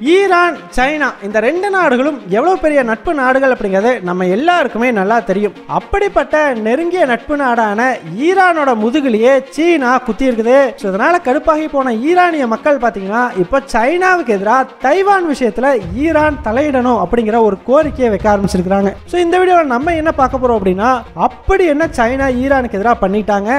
Iran China இந்த ரெண்டு நாடுகளும் எவ்வளவு பெரிய நட்பு நாடுகள் அப்படிங்கிறது நம்ம எல்லாருக்குமே நல்லா தெரியும். அப்படிப்பட்ட நெருங்கிய நட்பு நாடான ஈரானோட முதுகிலேயே சீனா குத்தி இருக்குது. இதனால கடுப்பாகி போன ஈரானிய மக்கள் பாத்தீங்கன்னா இப்ப சைனாவுக்கு எதிராக தைவான் விஷயத்துல ஈரான் தலையிடணும் அப்படிங்கிற ஒரு கோரிக்கையை வைக்க ஆரம்பிச்சிருக்காங்க. இந்த வீடியோவில் நம்ம என்ன பார்க்க போறோம் அப்படின்னா, அப்படி என்ன சைனா ஈரானுக்கு எதிராக பண்ணிட்டாங்க,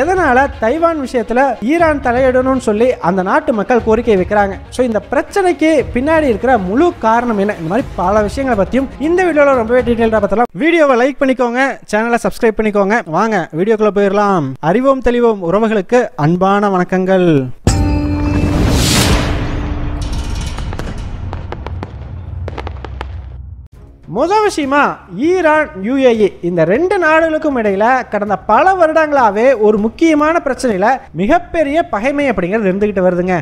எதனால தைவான் விஷயத்துல ஈரான் தலையிடணும்னு சொல்லி அந்த நாட்டு மக்கள் கோரிக்கை வைக்கிறாங்க. இந்த பிரச்சனைக்கு பின்னாடி இருக்கிற முழு காரணம் என்ன, இந்த மாதிரி பல விஷயங்களை பத்தியும் இந்த வீடியோல ரொம்பவே டீடைலா பார்த்தலாம். வீடியோவை லைக் பண்ணிக்கோங்க, சேனலை சப்ஸ்கிரைப் பண்ணிக்கோங்க. வாங்க வீடியோக்குள்ள போயிடலாம். அறிவோம் தெளிவோம் உறவுகளுக்கு அன்பான வணக்கங்கள். முதல் விஷயமா, ஈரான் யுஏஇ இந்த ரெண்டு நாடுகளுக்கும் இடையில கடந்த பல வருடங்களாவே ஒரு முக்கியமான பிரச்சனையில மிகப்பெரிய பகைமை அப்படிங்கிறது இருந்துகிட்டு வருதுங்க.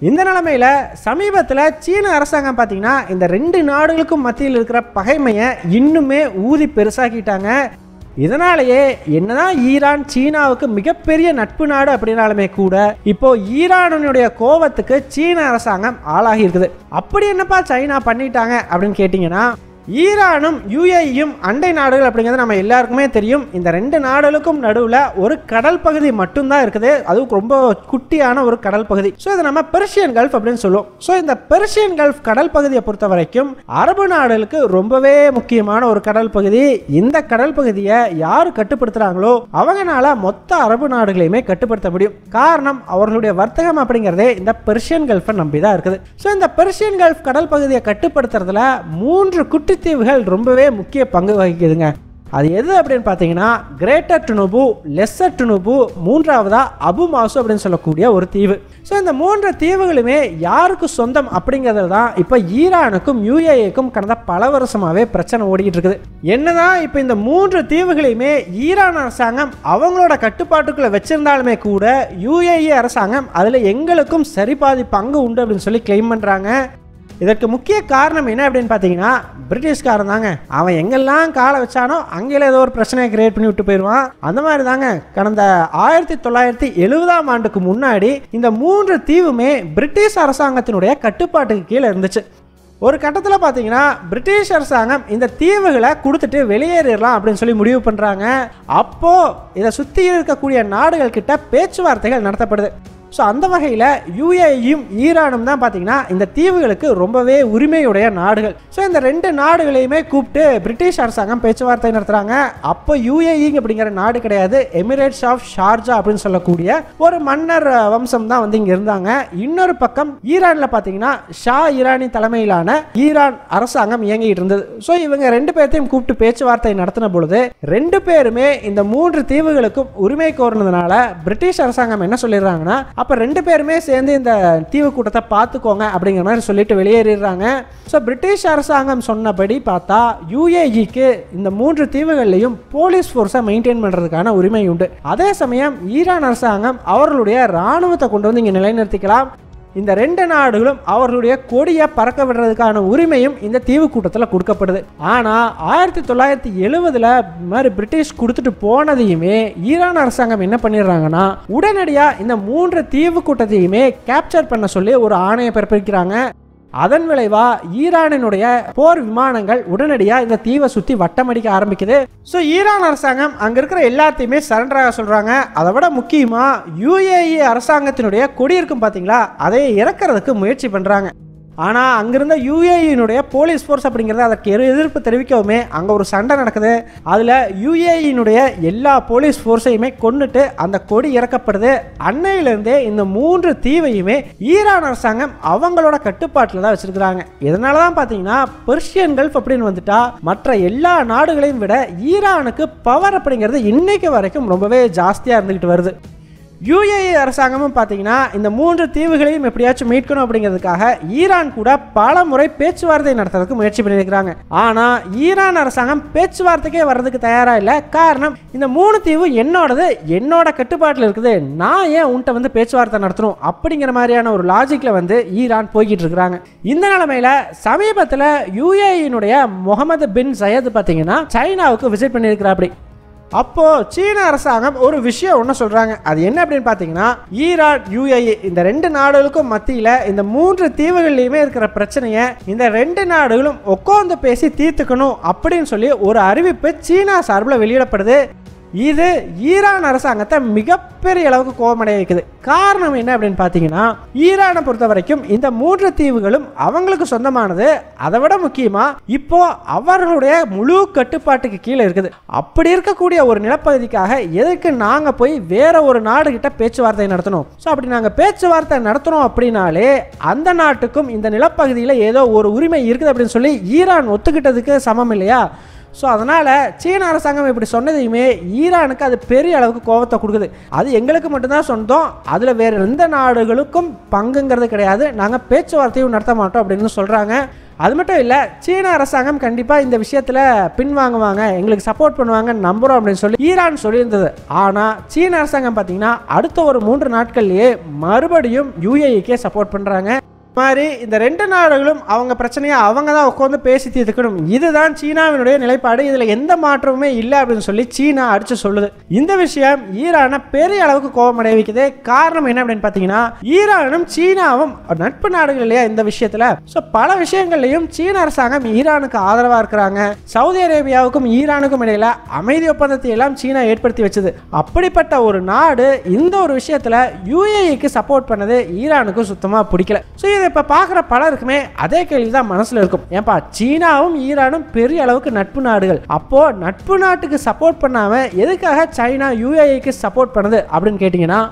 இந்த நிலைமையில சமீபத்தில் சீன அரசாங்கம் பார்த்தீங்கன்னா இந்த ரெண்டு நாடுகளுக்கும் மத்தியில் இருக்கிற பகைமையை இன்னுமே ஊதி பெருசாக்கிட்டாங்க. இதனாலேயே என்னதான் ஈரான் சீனாவுக்கு மிகப்பெரிய நட்பு நாடு அப்படின்னாலுமே கூட இப்போ ஈரானுடைய கோபத்துக்கு சீன அரசாங்கம் ஆளாகி இருக்குது. அப்படி என்னப்பா சைனா பண்ணிட்டாங்க அப்படின்னு கேட்டீங்கன்னா, ஈரானும் யுஏஇயும் அண்டை நாடுகள் அப்படிங்கிறது நம்ம எல்லாருக்குமே தெரியும். இந்த ரெண்டு நாடுகளுக்கும் நடுவில் ஒரு கடல் பகுதி மட்டும்தான் இருக்குது, அதுவும் ரொம்ப குட்டியான ஒரு கடல் பகுதி. இதை நம்ம பெர்ஷியன் கல்ஃப் அப்படின்னு சொல்லுவோம். இந்த பெர்ஷியன் கல்ஃப் கடல் பகுதியை பொறுத்த வரைக்கும் அரபு நாடுகளுக்கு ரொம்பவே முக்கியமான ஒரு கடல் பகுதி. இந்த கடல் பகுதியை யாரு கட்டுப்படுத்துறாங்களோ அவங்களால மொத்த அரபு நாடுகளையுமே கட்டுப்படுத்த முடியும். காரணம், அவர்களுடைய வர்த்தகம் அப்படிங்கிறதே இந்த பெர்ஷியன் கல்ஃபை நம்பி தான் இருக்குது. இந்த பெர்ஷியன் கல்ஃப் கடல் பகுதியை கட்டுப்படுத்துறதுல 3 குட்டி தீவுகள் ரொம்பவே முக்கிய பங்கு வகிக்குதுங்க. அது எது அப்படின்னு பார்த்தீங்கன்னா, கிரேட்டர் டுனுபு, லெஸ்ஸர் டுனுபு, மூன்றாவதா அபு மாசு அப்படின்னு சொல்லக்கூடிய ஒரு தீவு. இந்த 3 தீவுகளுமே யாருக்கு சொந்தம் அப்படிங்கிறது தான் இப்போ ஈரானுக்கும் யுஏஇக்கும் கடந்த பல வருஷமாவே பிரச்சனை ஓடிக்கிட்டு இருக்குது. என்னதான் இப்போ இந்த 3 தீவுகளையுமே ஈரான் அரசாங்கம் அவங்களோட கட்டுப்பாட்டுக்குள்ள வச்சிருந்தாலுமே கூட யுஏஇ அரசாங்கம் அதில் எங்களுக்கும் சரிபாதி பங்கு உண்டு அப்படின்னு சொல்லி கிளைம் பண்ணுறாங்க. இதற்கு முக்கிய காரணம் என்ன அப்படின்னு பார்த்தீங்கன்னா, பிரிட்டிஷ்காரன் தாங்க. அவன் எங்கெல்லாம் காலை வச்சானோ அங்கேயே ஏதோ ஒரு பிரச்சனையை கிரியேட் பண்ணி விட்டு போயிடுவான். அந்த மாதிரி தாங்க கடந்த 1970ஆம் ஆண்டுக்கு முன்னாடி இந்த 3 தீவுமே பிரிட்டிஷ் அரசாங்கத்தினுடைய கட்டுப்பாட்டுக்கு கீழே இருந்துச்சு. ஒரு கட்டத்தில் பார்த்தீங்கன்னா பிரிட்டிஷ் அரசாங்கம் இந்த தீவுகளை கொடுத்துட்டு வெளியேறிடலாம் அப்படின்னு சொல்லி முடிவு பண்ணுறாங்க. அப்போ இதை சுற்றி இருக்கக்கூடிய நாடுகள் கிட்ட பேச்சுவார்த்தைகள் நடத்தப்படுது. அந்த வகையில் யுஏஇயும் ஈரானும் தான் பார்த்தீங்கன்னா இந்த தீவுகளுக்கு ரொம்பவே உரிமையுடைய நாடுகள். இந்த ரெண்டு நாடுகளையுமே கூப்பிட்டு பிரிட்டிஷ் அரசாங்கம் பேச்சுவார்த்தை நடத்துகிறாங்க. அப்போ யுஏஇ அப்படிங்கிற நாடு கிடையாது, எமிரேட்ஸ் ஆஃப் ஷார்ஜா அப்படின்னு சொல்லக்கூடிய ஒரு மன்னர் வம்சம் தான் இங்கே இருந்தாங்க. இன்னொரு பக்கம் ஈரானில் பார்த்தீங்கன்னா ஷா ஈரானி தலைமையிலான ஈரான் அரசாங்கம் இயங்கிட்டு இருந்தது. இவங்க 2 பேர்த்தையும் கூப்பிட்டு பேச்சுவார்த்தை நடத்தின பொழுது 2 பேருமே இந்த 3 தீவுகளுக்கும் உரிமை கோரினதுனால பிரிட்டிஷ் அரசாங்கம் என்ன சொல்லிடுறாங்கன்னா, அப்ப 2 பேருமே சேர்ந்து இந்த தீவு கூட்டத்தை பார்த்துக்கோங்க அப்படிங்கிற மாதிரி சொல்லிட்டு வெளியேறிடுறாங்க. பிரிட்டிஷ் அரசாங்கம் சொன்னபடி பார்த்தா யுஏஇக்கு இந்த 3 தீவுகள்லையும் போலீஸ் ஃபோர்ஸை மெயின்டைன் பண்றதுக்கான உரிமை உண்டு. அதே சமயம் ஈரான் அரசாங்கம் அவர்களுடைய ராணுவத்தை கொண்டு வந்து இங்கே நிலைநிறுத்திக்கலாம். இந்த 2 நாடுகளும் அவர்களுடைய கொடியை பறக்க விடுறதுக்கான உரிமையும் இந்த தீவு கூட்டத்தில் கொடுக்கப்படுது. ஆனால் 1970 மாதிரி பிரிட்டிஷ் கொடுத்துட்டு போனதையுமே ஈரான் அரசாங்கம் என்ன பண்ணிடுறாங்கன்னா, உடனடியாக இந்த 3 தீவு கூட்டத்தையுமே கேப்சர் பண்ண சொல்லி ஒரு ஆணையை பிறப்பிக்கிறாங்க. அதன் விளைவா ஈரானினுடைய போர் விமானங்கள் உடனடியா இந்த தீவை சுத்தி வட்டமடிக்க ஆரம்பிக்குது. ஈரான் அரசாங்கம் அங்க இருக்கிற எல்லாத்தையுமே சரண்டராக சொல்றாங்க. அதை விட முக்கியமா யுஏஇ அரசாங்கத்தினுடைய கொடி இருக்கும் பாத்தீங்களா, அதை இறக்கிறதுக்கு முயற்சி பண்றாங்க. ஆனால் அங்கிருந்த யுஏஇனுடைய போலீஸ் ஃபோர்ஸ் அப்படிங்கிறது அதற்கு எதிர்ப்பு தெரிவிக்கவுமே அங்கே ஒரு சண்டை நடக்குது. அதில் யுஏஇனுடைய எல்லா போலீஸ் ஃபோர்ஸையுமே கொண்டுட்டு அந்த கொடி இறக்கப்படுது. அன்னையிலிருந்தே இந்த 3 தீவையுமே ஈரான் அரசாங்கம் அவங்களோட கட்டுப்பாட்டில் தான் வச்சிருக்கிறாங்க. இதனால தான் பார்த்தீங்கன்னா பெர்ஷியன் கல்ஃப் அப்படின்னு வந்துட்டா மற்ற எல்லா நாடுகளையும் விட ஈரானுக்கு பவர் அப்படிங்கிறது இன்னைக்கு வரைக்கும் ரொம்பவே ஜாஸ்தியாக இருந்துகிட்டு வருது. யுஏஇ அரசாங்கமும் பார்த்தீங்கன்னா இந்த 3 தீவுகளையும் எப்படியாச்சும் மீட்கணும் அப்படிங்கிறதுக்காக ஈரான் கூட பல முறை பேச்சுவார்த்தை நடத்துறதுக்கு முயற்சி பண்ணியிருக்கிறாங்க. ஆனால் ஈரான் அரசாங்கம் பேச்சுவார்த்தைக்கே வர்றதுக்கு தயாராக இல்லை. காரணம், இந்த 3 தீவு என்னோடது, என்னோட கட்டுப்பாட்டில் இருக்குது, நான் ஏன் உன்கிட்ட பேச்சுவார்த்தை நடத்தணும் அப்படிங்கிற மாதிரியான ஒரு லாஜிக்கில் ஈரான் போய்கிட்டு இருக்கிறாங்க. இந்த நிலைமையில சமீபத்தில் யுஏஇனுடைய முகமது பின் சையத் பார்த்தீங்கன்னா சைனாவுக்கு விசிட் பண்ணியிருக்கிறாப்படி. அப்போ சீன அரசாங்கம் ஒரு விஷயம் ஒன்று சொல்றாங்க. அது என்ன அப்படின்னு பார்த்தீங்கன்னா, ஈரான் UAE இந்த ரெண்டு நாடுகளுக்கும் மத்தியில் இந்த 3 தீவுகள்லையுமே இருக்கிற பிரச்சனையை இந்த ரெண்டு நாடுகளும் உட்கார்ந்து பேசி தீர்த்துக்கணும் அப்படின்னு சொல்லி ஒரு அறிவிப்பு சீனா சார்பில் வெளியிடப்படுது. இது ஈரான் அரசாங்கத்தை மிகப்பெரிய அளவுக்கு கோபமடைய வைக்குது. காரணம் என்ன அப்படின்னு பார்த்தீங்கன்னா, ஈரானை பொறுத்த வரைக்கும் இந்த 3 தீவுகளும் அவங்களுக்கு சொந்தமானது. அதை விட முக்கியமா இப்போ அவர்களுடைய முழு கட்டுப்பாட்டுக்கு கீழே இருக்குது. அப்படி இருக்கக்கூடிய ஒரு நிலப்பகுதிக்காக எதுக்கு நாங்க போய் வேற ஒரு நாடு கிட்ட பேச்சுவார்த்தை நடத்தணும்? ஸோ அப்படி நாங்கள் பேச்சுவார்த்தை நடத்தணும் அப்படின்னாலே அந்த நாட்டுக்கும் இந்த நிலப்பகுதியில் ஏதோ ஒரு உரிமை இருக்குது அப்படின்னு சொல்லி ஈரான் ஒத்துக்கிட்டதுக்கு சமம் இல்லையா? ஸோ அதனால் சீன அரசாங்கம் இப்படி சொன்னதையுமே ஈரானுக்கு அது பெரிய அளவுக்கு கோபத்தை கொடுக்குது. அது எங்களுக்கு மட்டும்தான் சொந்தம், அதில் வேறு எந்த நாடுகளுக்கும் பங்குங்கிறது கிடையாது, நாங்கள் பேச்சுவார்த்தையும் நடத்த மாட்டோம் அப்படின்னு சொல்கிறாங்க. அது மட்டும் இல்லை, சீன அரசாங்கம் கண்டிப்பாக இந்த விஷயத்தில் பின்வாங்குவாங்க, எங்களுக்கு சப்போர்ட் பண்ணுவாங்க நம்புகிறோம் அப்படின்னு சொல்லி ஈரான் சொல்லியிருந்தது. ஆனால் சீன அரசாங்கம் பார்த்தீங்கன்னா அடுத்த ஒரு 3 நாட்கள்லேயே மறுபடியும் UAEக்கே சப்போர்ட் பண்ணுறாங்க. மாதிரி இந்த ரெண்டு நாடுகளும் அவங்க பிரச்சனையை அவங்க தான் உட்காந்து பேசி தீர்த்துக்கணும், இதுதான் சீனாவினுடைய நிலைப்பாடு, இதில் எந்த மாற்றமுமே இல்லை அப்படின்னு சொல்லி சீனா அடிச்சு சொல்லுது. இந்த விஷயம் ஈரானை பெரிய அளவுக்கு கோபமடைய வைக்குது. காரணம் என்ன அப்படின்னு பார்த்தீங்கன்னா, ஈரானும் சீனாவும் நட்பு நாடுகள் இல்லையா இந்த விஷயத்தில். ஸோ பல விஷயங்கள்லையும் சீன அரசாங்கம் ஈரானுக்கு ஆதரவாக இருக்கிறாங்க. சவுதி அரேபியாவுக்கும் ஈரானுக்கும் இடையில அமைதி ஒப்பந்தத்தை எல்லாம் சீனா ஏற்படுத்தி வச்சது. அப்படிப்பட்ட ஒரு நாடு இந்த ஒரு விஷயத்தில் UAEக்கு சப்போர்ட் பண்ணது ஈரானுக்கு சுத்தமாக பிடிக்கல. ஸோ இதை இப்போ பார்க்குற பலருக்குமே அதே கேள்வி தான் மனசில் இருக்கும். ஏன்பா சீனாவும் ஈரானும் பெரிய அளவுக்கு நட்பு நாடுகள், அப்போ நட்பு நாட்டுக்கு சப்போர்ட் பண்ணாம எதுக்காக சைனா UAEக்கு சப்போர்ட் பண்ணுது அப்படின்னு கேட்டிங்கன்னா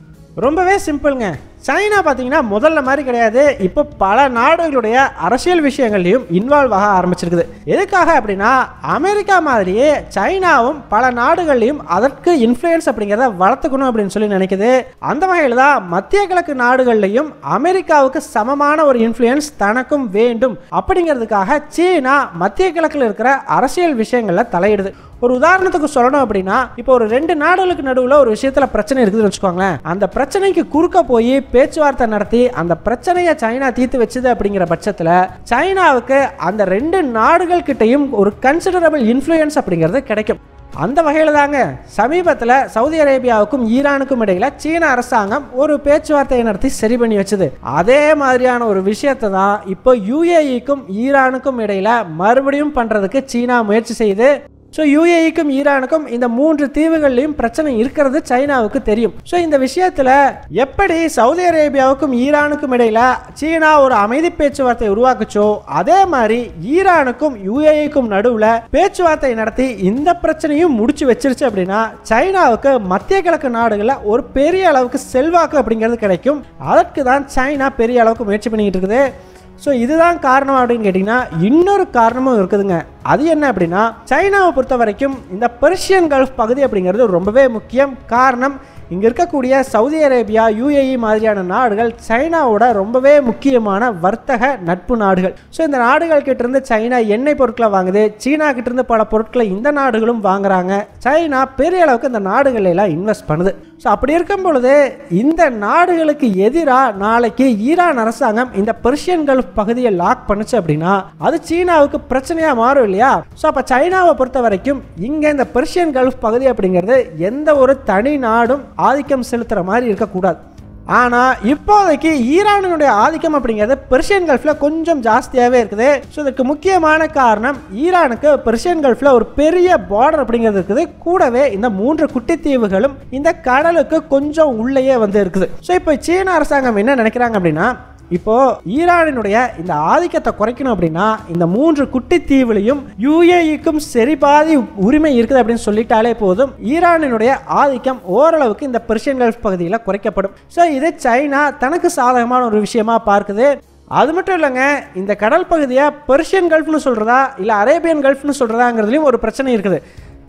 ரொம்பவே சிம்பிள்ங்க. சைனா பார்த்தீங்கன்னா முதல்ல மாதிரி கிடையாது, இப்போ பல நாடுகளுடைய அரசியல் விஷயங்கள்லையும் இன்வால்வ் ஆக ஆரம்பிச்சிருக்குது. எதுக்காக அப்படின்னா, அமெரிக்கா மாதிரியே சைனாவும் பல நாடுகள்லையும் அதற்கு இன்ஃப்ளூயன்ஸ் அப்படிங்கிறத வளர்த்துக்கணும் அப்படின்னு சொல்லி நினைக்குது. அந்த வகையில் தான் மத்திய கிழக்கு நாடுகள்லையும் அமெரிக்காவுக்கு சமமான ஒரு இன்ஃப்ளூயன்ஸ் தனக்கும் வேண்டும் அப்படிங்கிறதுக்காக சீனா மத்திய கிழக்கில் இருக்கிற அரசியல் விஷயங்களில் தலையிடுது. ஒரு உதாரணத்துக்கு சொல்லணும் அப்படின்னா, இப்போ ஒரு 2 நாடுகளுக்கு நடுவில் ஒரு விஷயத்தில் பிரச்சனை இருக்குதுன்னு வச்சுக்கோங்களேன். அந்த பிரச்சனைக்கு குறுக்க போய் பேச்சுவார்த்தை நடத்தி அந்த பிரச்சனையை சைனா தீர்த்து வச்சது அப்படிங்கிற பட்சத்தில் சைனாவுக்கு அந்த 2 நாடுகள் கிட்டையும் ஒரு கன்சிடரபிள் இன்ஃப்ளூயன்ஸ் அப்படிங்கிறது கிடைக்கும். அந்த வகையில் தாங்க சமீபத்தில் சவுதி அரேபியாவுக்கும் ஈரானுக்கும் இடையில சீன அரசாங்கம் ஒரு பேச்சுவார்த்தையை நடத்தி சரி பண்ணி வச்சது. அதே மாதிரியான ஒரு விஷயத்தை தான் இப்போ UAEக்கும் ஈரானுக்கும் இடையில மறுபடியும் பண்றதுக்கு சீனா முயற்சி செய்யுது. ஸோ UAEக்கும் ஈரானுக்கும் இந்த 3 தீவுகள்லையும் பிரச்சனை இருக்கிறது சைனாவுக்கு தெரியும். ஸோ இந்த விஷயத்தில் எப்படி சவுதி அரேபியாவுக்கும் ஈரானுக்கும் இடையில சீனா ஒரு அமைதி பேச்சுவார்த்தை உருவாக்குச்சோ, அதே மாதிரி ஈரானுக்கும் UAEக்கும் நடுவில் பேச்சுவார்த்தை நடத்தி இந்த பிரச்சனையும் முடிச்சு வச்சிருச்சு அப்படின்னா சைனாவுக்கு மத்திய கிழக்கு நாடுகளில் ஒரு பெரிய அளவுக்கு செல்வாக்கு அப்படிங்கிறது கிடைக்கும். அதற்கு தான் சைனா பெரிய அளவுக்கு முயற்சி பண்ணிக்கிட்டு இருக்குது. ஸோ இதுதான் காரணம் அப்படின்னு கேட்டிங்கன்னா இன்னொரு காரணமும் இருக்குதுங்க. அது என்ன அப்படின்னா, சைனாவை பொறுத்த வரைக்கும் இந்த பெர்ஷியன் கல்ஃப் பகுதி அப்படிங்கிறது ரொம்பவே முக்கியம். காரணம், இங்கே இருக்கக்கூடிய சவுதி அரேபியா UAE மாதிரியான நாடுகள் சைனாவோட ரொம்பவே முக்கியமான வர்த்தக நட்பு நாடுகள். ஸோ இந்த நாடுகள் கிட்டேருந்து சைனா எண்ணெய் பொருட்களை வாங்குது, சீனா கிட்டேருந்து பல பொருட்களை இந்த நாடுகளும் வாங்குறாங்க. சைனா பெரிய அளவுக்கு இந்த நாடுகள் எல்லாம் இன்வெஸ்ட் பண்ணுது. ஸோ அப்படி இருக்கும் பொழுது இந்த நாடுகளுக்கு எதிராக நாளைக்கு ஈரான் அரசாங்கம் இந்த பெர்ஷியன் கல்ஃப் பகுதியை லாக் பண்ணுச்சு அப்படின்னா அது சீனாவுக்கு பிரச்சனையா மாறும் இல்லையா? ஸோ அப்போ சைனாவை பொறுத்த வரைக்கும் இங்கே இந்த பெர்ஷியன் கல்ஃப் பகுதி அப்படிங்கிறது எந்த ஒரு தனி நாடும் ஆதிக்கம் செலுத்துற மாதிரி இருக்கக்கூடாது. ஆனால் இப்போதைக்கு ஈரானுடைய ஆதிக்கம் அப்படிங்கிறது பெர்ஷியன் கல்ஃபில் கொஞ்சம் ஜாஸ்தியாகவே இருக்குது. ஸோ இதுக்கு முக்கியமான காரணம், ஈரானுக்கு பெர்ஷியன் கல்ஃபில் ஒரு பெரிய பார்டர் அப்படிங்கிறது இருக்குது. கூடவே இந்த 3 குட்டி தீவுகளும் இந்த கடலுக்கு கொஞ்சம் உள்ளேயே வந்து இருக்குது. ஸோ இப்போ சீன அரசாங்கம் என்ன நினைக்கிறாங்க அப்படின்னா, இப்போ ஈரானினுடைய இந்த ஆதிக்கத்தை குறைக்கணும் அப்படின்னா இந்த 3 குட்டி தீவுலையும் UAEக்கும் சரி பாதி உரிமை இருக்குது அப்படின்னு சொல்லிட்டாலே போதும், ஈரானினுடைய ஆதிக்கம் ஓரளவுக்கு இந்த பெர்ஷியன் கல்ஃப் பகுதியில் குறைக்கப்படும். ஸோ இது சைனா தனக்கு சாதகமான ஒரு விஷயமா பார்க்குது. அது மட்டும் இல்லைங்க, இந்த கடல் பகுதியை பெர்ஷியன் கல்ஃப்னு சொல்றதா இல்லை அரேபியன் கல்ஃப்னு சொல்றதாங்கிறதுலையும் ஒரு பிரச்சனை இருக்குது.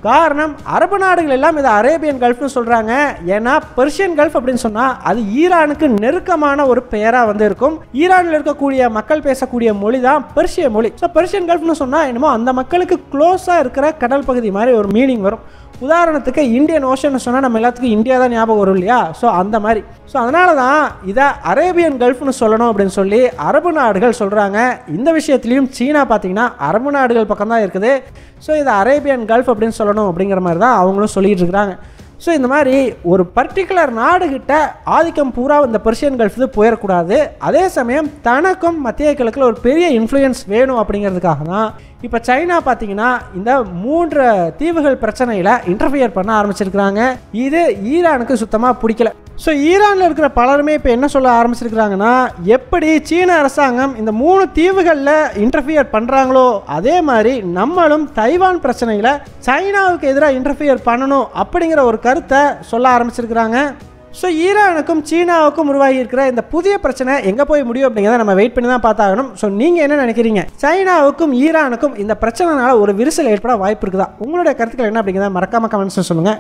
காரணம், அரபு நாடுகள் எல்லாம் இதை அரேபியன் கல்ஃப்னு சொல்றாங்க. ஏன்னா பெர்ஷியன் கல்ஃப் அப்படின்னு சொன்னா அது ஈரானுக்கு நெருக்கமான ஒரு பெயரா வந்து இருக்கும். ஈரானில் இருக்கக்கூடிய மக்கள் பேசக்கூடிய மொழி தான் பெர்ஷிய மொழி. ஸோ பெர்ஷியன் கல்ஃப்னு சொன்னா என்னமோ அந்த மக்களுக்கு க்ளோஸா இருக்கிற கடல் பகுதி மாதிரி ஒரு மீனிங் வரும். உதாரணத்துக்கு இந்தியன் ஓஷன் சொன்னால் நம்ம எல்லாத்துக்கும் இந்தியா தான் ஞாபகம் வரும் இல்லையா? ஸோ அந்த மாதிரி. ஸோ அதனால தான் இதை அரேபியன் கல்ஃப்னு சொல்லணும் அப்படின்னு சொல்லி அரபு நாடுகள் சொல்கிறாங்க. இந்த விஷயத்துலையும் சீனா பார்த்தீங்கன்னா அரபு நாடுகள் பக்கம் தான் இருக்குது. ஸோ இதை அரேபியன் கல்ஃப் அப்படின்னு சொல்லணும் அப்படிங்கிற மாதிரி தான் அவங்களும் சொல்லிட்டு இருக்கிறாங்க. ஸோ இந்த மாதிரி ஒரு பர்டிகுலர் நாடுகிட்ட ஆதிக்கம் பூரா இந்த பெர்ஷியன் கல்ஃப் போயிடக்கூடாது. அதே சமயம் தனக்கும் மத்திய கிழக்கில் ஒரு பெரிய இன்ஃப்ளூயன்ஸ் வேணும் அப்படிங்கிறதுக்காக தான் இப்போ சைனா பார்த்தீங்கன்னா இந்த 3 தீவுகள் பிரச்சனையில் இன்டர்ஃபியர் பண்ண ஆரம்பிச்சிருக்கிறாங்க. இது ஈரானுக்கு சுத்தமாக பிடிக்கல. ஸோ ஈரானில் இருக்கிற பலருமே இப்போ என்ன சொல்ல ஆரம்பிச்சிருக்கிறாங்கன்னா, எப்படி சீன அரசாங்கம் இந்த 3 தீவுகளில் இன்டர்ஃபியர் பண்ணுறாங்களோ அதே மாதிரி நம்மளும் தைவான் பிரச்சனையில் சைனாவுக்கு எதிராக இன்டர்ஃபியர் பண்ணணும் அப்படிங்கிற ஒரு கருத்தை சொல்ல ஆரம்பிச்சிருக்கிறாங்க. ஸோ ஈரானுக்கும் சீனாவுக்கும் உருவாகி இருக்கிற இந்த புதிய பிரச்சனை எங்கே போய் முடியும் அப்படிங்கிறத நம்ம வெயிட் பண்ணி தான் பார்த்தாகணும். ஸோ நீங்கள் என்ன நினைக்கிறீங்க? சைனாவுக்கும் ஈரானுக்கும் இந்த பிரச்சனைனால ஒரு விரிசல் ஏற்பட வாய்ப்பு இருக்குதா? உங்களுடைய கருத்துக்கள் என்ன அப்படிங்கிறத மறக்காம கமெண்ட்ஸ் சொல்லுங்கள்.